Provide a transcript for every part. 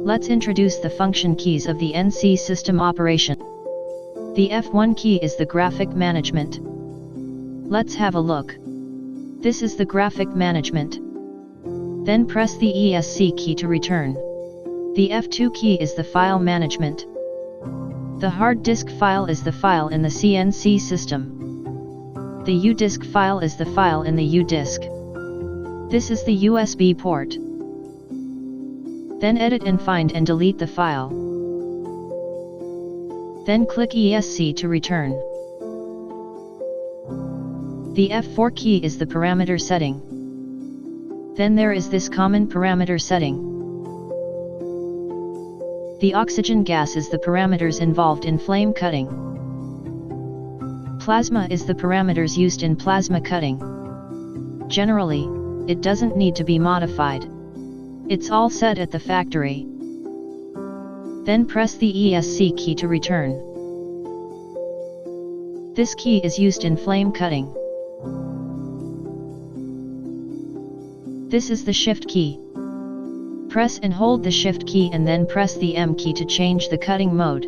Let's introduce the function keys of the NC system operation. The F1 key is the graphic management. Let's have a look. This is the graphic management. Then press the ESC key to return. The F2 key is the file management. The hard disk file is the file in the CNC system. The U-disk file is the file in the U-disk. This is the USB port. Then edit and find and delete the file. Then click ESC to return. The F4 key is the parameter setting. Then there is this common parameter setting. The oxygen gas is the parameters involved in flame cutting. Plasma is the parameters used in plasma cutting. Generally, it doesn't need to be modified. It's all set at the factory. Then press the ESC key to return. This key is used in flame cutting. This is the Shift key. Press and hold the Shift key and then press the M key to change the cutting mode.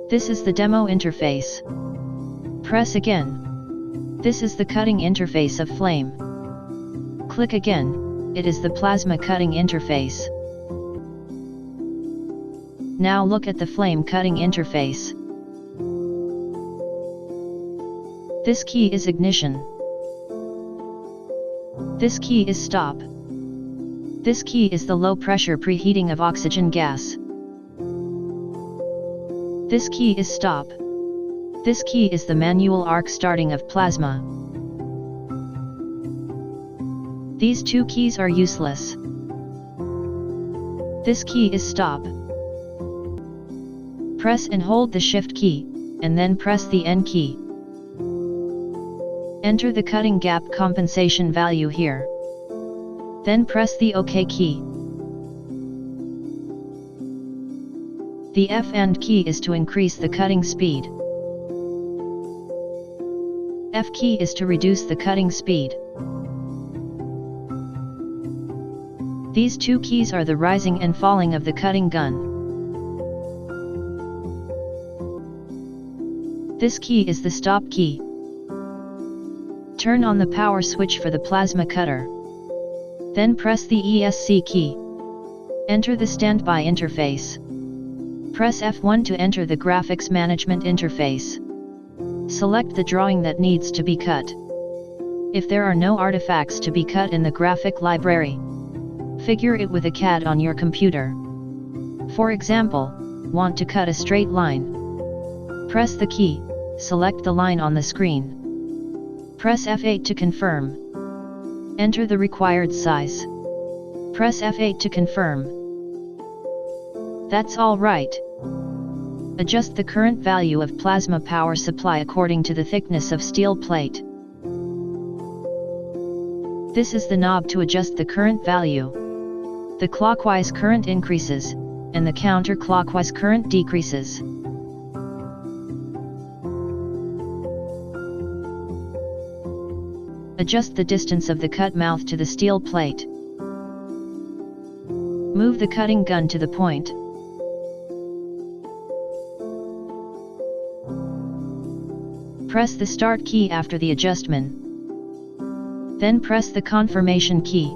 This is the demo interface. Press again. This is the cutting interface of flame. Click again. It is the plasma cutting interface. Now look at the flame cutting interface. This key is ignition. This key is stop. This key is the low pressure preheating of oxygen gas. This key is stop. This key is the manual arc starting of plasma. These two keys are useless. This key is stop. Press and hold the Shift key, and then press the N key. Enter the cutting gap compensation value here. Then press the OK key. The F and key is to increase the cutting speed. F key is to reduce the cutting speed. These two keys are the rising and falling of the cutting gun. This key is the stop key. Turn on the power switch for the plasma cutter. Then press the ESC key. Enter the standby interface. Press F1 to enter the graphics management interface. Select the drawing that needs to be cut. If there are no artifacts to be cut in the graphic library, figure it with a CAD on your computer. For example, want to cut a straight line. Press the key, select the line on the screen. Press F8 to confirm. Enter the required size. Press F8 to confirm. That's all right. Adjust the current value of plasma power supply according to the thickness of steel plate. This is the knob to adjust the current value. The clockwise current increases, and the counterclockwise current decreases. Adjust the distance of the cut mouth to the steel plate. Move the cutting gun to the point. Press the Start key after the adjustment. Then press the confirmation key.